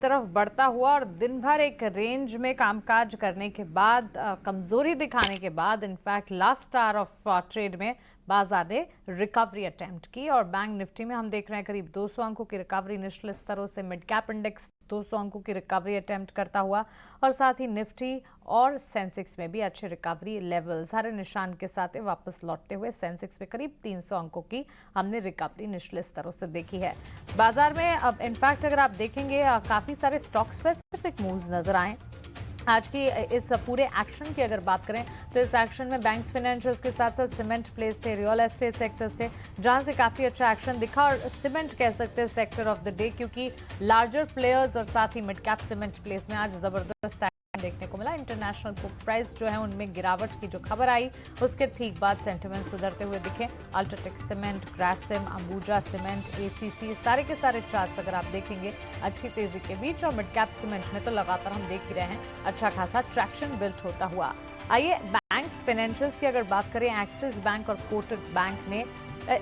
तरफ बढ़ता हुआ और दिन भर एक रेंज में कामकाज करने के बाद कमजोरी दिखाने के बाद in fact last hour of trade में बाजार ने रिकवरी अटेम्प्ट की और बैंक निफ्टी में हम देख रहे हैं करीब 200 अंकों की रिकवरी निचले स्तरों से। मिड कैप इंडेक्स 200 अंकों की रिकवरी अटेम्प्ट करता हुआ और साथ ही निफ्टी और सेंसेक्स में भी अच्छे रिकवरी लेवल सारे निशान के साथ वापस लौटते हुए सेंसेक्स में करीब 300 अंकों की हमने रिकवरी निचले स्तरों से देखी है। बाजार में अब इनफैक्ट अगर आप देखेंगे काफी सारे स्टॉक स्पेसिफिक मूव्स नजर आए आज की इस पूरे एक्शन की। अगर बात करें तो इस एक्शन में बैंक्स फाइनेंशियल्स के साथ साथ सीमेंट प्लेस थे, रियल एस्टेट सेक्टर्स थे, जहां से काफी अच्छा एक्शन दिखा। और सीमेंट कह सकते हैं सेक्टर ऑफ द डे, क्योंकि लार्जर प्लेयर्स और साथ ही मिड कैप सीमेंट प्लेस में आज जबरदस्त देखने को मिला। इंटरनेशनल बुक प्राइस जो है उनमें गिरावट की जो खबर आई उसके ठीक बाद सेंटिमेंट सुधरते हुए दिखे। UltraTech cement, Grasim, Ambuja cement, ACC सारे के सारे चार्ट्स अगर आप देखेंगे अच्छी तेजी के बीच। और मिड कैप सीमेंट में तो लगातार हम देख ही रहे हैं अच्छा खासा ट्रैक्शन बिल्ड होता हुआ। आइए बैंक्स फाइनेंशियल्स की अगर बात करें, एक्सिस बैंक और कोटक बैंक ने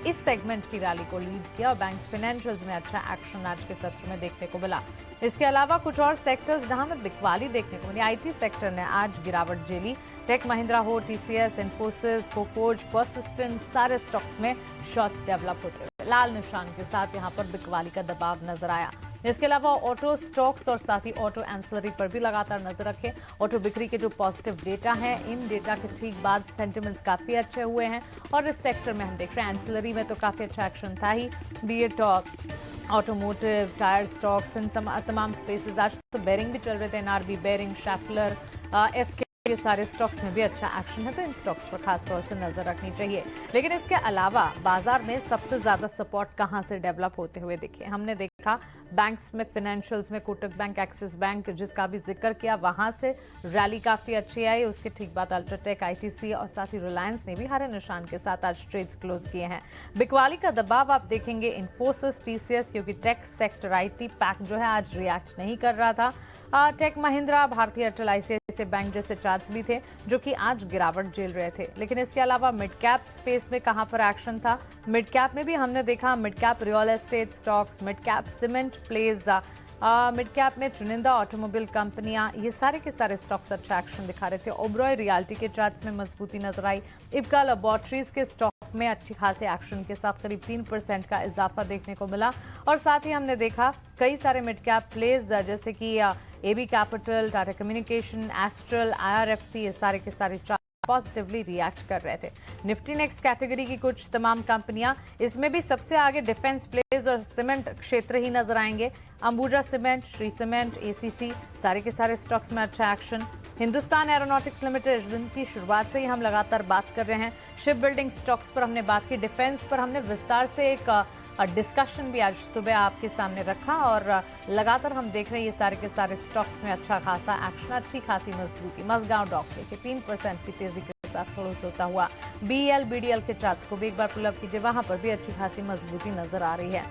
इस सेगमेंट की रैली को लीड किया और बैंक्स फाइनेंशियल्स में अच्छा एक्शन आज के सत्र में देखने को मिला। इसके अलावा कुछ और सेक्टर्स जहां में बिकवाली देखने को मिली। आईटी सेक्टर ने आज गिरावट झेली। टेक महिंद्रा हो, टीसीएस, इन्फोसिस, कोफोर्ज, पर्सिस्टेंट सारे स्टॉक्स में शॉर्ट्स डेवलप होते हुए लाल निशान के साथ यहां पर बिकवाली का दबाव नजर आया। इसके अलावा ऑटो स्टॉक्स और साथ ही ऑटो एंसिलरी पर भी लगातार नजर रखें। ऑटो बिक्री के जो पॉजिटिव डेटा है, इन डेटा के ठीक बाद सेंटिमेंट्स काफी अच्छे हुए हैं और इस सेक्टर में हम देख रहे हैं एंसिलरी में तो काफी अच्छा एक्शन था ही। Be it automotive, tyre stocks, इन तमाम स्पेसेस। आज तो बेरिंग भी चल रहे थे, एनआरबी बेरिंग, शैफलर, एसके, ये सारे स्टॉक्स में भी अच्छा एक्शन है, तो इन स्टॉक्स पर खास तौर से नजर रखनी चाहिए। लेकिन इसके अलावा बाजार में सबसे ज्यादा सपोर्ट कहां से डेवलप होते हुए दिखे, हमने देखा बैंक्स में, फाइनेंशियल्स में कोटक बैंक, एक्सिस बैंक जिसका भी जिक्र किया, वहां से रैली काफी अच्छी आई। उसके ठीक बाद अल्ट्राटेक, आईटीसी और साथ ही रिलायंस ने भी हरे निशान के साथ आज ट्रेड्स क्लोज किए हैं। बिकवाली का दबाव आप देखेंगे इन्फोसिस, टीसीएस, क्योंकि टेक सेक्टर आईटी पैक जो है आज रिएक्ट नहीं कर रहा था। टेक महिंद्रा, भारतीय एयरटेल, आईसीआईसीआई बैंक जैसे चार्ट्स भी थे जो कि आज गिरावट झेल रहे थे। लेकिन इसके अलावा मिड कैप स्पेस में कहां पर एक्शन था, मिड कैप में भी हमने देखा mid cap real estate stocks, mid cap cement plays, mid cap में चुनिंदा ऑटोमोबाइल कंपनियां, ये सारे के सारे स्टॉक्स अच्छा एक्शन दिखा रहे थे। ओबरॉय रियल्टी के चार्ट्स में मजबूती नजर आई। इब्का लैबोरेटरीज के स्टॉक में अच्छी खासे एक्शन के साथ करीब 3% का इजाफा देखने को मिला। और साथ ही हमने देखा कई सारे मिड कैप प्लेज जैसे कि एबी कैपिटल, टाटा कम्युनिकेशन, एस्ट्रल, आईआरएफसी, ये सारे के सारे पॉजिटिवली रिएक्ट कर रहे थे। निफ्टी नेक्स्ट कैटेगरी की कुछ तमाम कंपनियां, इसमें भी सबसे आगे डिफेंस प्लेस और सीमेंट क्षेत्र ही नजर आएंगे। Ambuja cement, Shri cement, ACC सारे के सारे स्टॉक्स में अच्छा एक्शन। हिंदुस्तान एरोनॉटिक्स लिमिटेड, दिन की शुरुआत से ही हम लगातार बात कर रहे हैं शिप बिल्डिंग स्टॉक्स पर हमने बात की, डिफेंस पर हमने विस्तार से एक डिस्कशन भी आज सुबह आपके सामने रखा और लगातार हम देख रहे हैं ये सारे के सारे स्टॉक्स में अच्छा खासा एक्शन, अच्छी खासी मजबूती। मजगांव डॉक के 3% की तेजी के साथ क्लोज होता हुआ। बीएल, बीडीएल के चार्ट्स को भी एक बार पुल अप कीजिए, वहां पर भी अच्छी खासी मजबूती नजर आ रही है।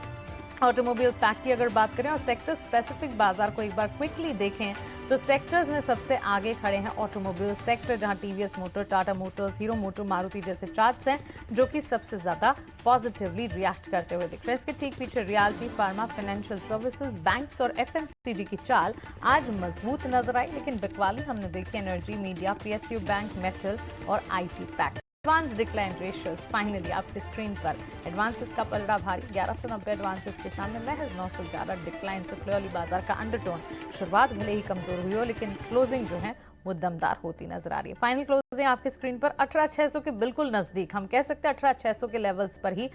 ऑटोमोबाइल पैक की अगर बात करें और सेक्टर स्पेसिफिक बाजार को एक बार क्विकली देखें तो सेक्टर्स में सबसे आगे खड़े हैं ऑटोमोबाइल सेक्टर, जहां TVS motor, Tata Motors, hero motor, Maruti जैसे चार्ट्स हैं जो कि सबसे ज्यादा पॉजिटिवली रिएक्ट करते हुए दिख रहे हैं। इसके ठीक पीछे realty, pharma, financial services, banks और एफएमसीजी की चाल आज मजबूत नजर आई। लेकिन बिकवाली हमने देखी energy, media, PSU bank, metal और IT pack. Advance decline ratios finally आपकी स्क्रीन पर एडवांसेस का पलड़ा भारी, 1190 एडवांसेस के सामने महज 911 डिक्लाइन से क्लियरली बाजार का अंडरटोन शुरुआत भले ही कमजोर हुई हो लेकिन क्लोजिंग जो है वो दमदार होती नजर आ रही है। फाइनल क्लोजिंग आपकी स्क्रीन पर 18600 के बिल्कुल नजदीक, हम कह सकते हैं 18600 के लेवल्स पर ही,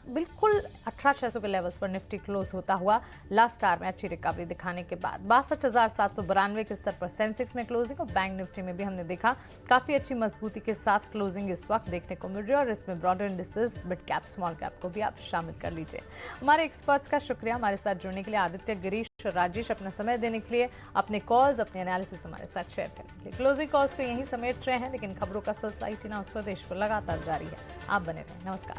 बिल्कुल 18600 के लेवल्स पर निफ्टी क्लोज होता हुआ लास्ट आवर में अच्छी रिकवरी दिखाने के बाद 62,792 के स्तर पर सेंसेक्स में क्लोजिंग। और बैंक निफ्टी में भी हमने देखा काफी अच्छी मजबूती के साथ क्लोजिंग इस वक्त देखने को मिल रही है और इसमें broader indices, mid cap, small cap को भी आप शामिल कर लीजिए। हमारे एक्सपर्ट्स का शुक्रिया हमारे साथ जुड़ने के लिए, आदित्य, गिरीश और राजेश, अपना समय देने के लिए, अपने कॉल्स, अपने एनालिसिस हमारे साथ शेयर करने के लिए। क्लोजिंग कॉल्स को यहीं समेट रहे हैं लेकिन खबरों का सिलसिला इतना स्वदेश पर लगातार जारी है। आप बने रहें। नमस्कार।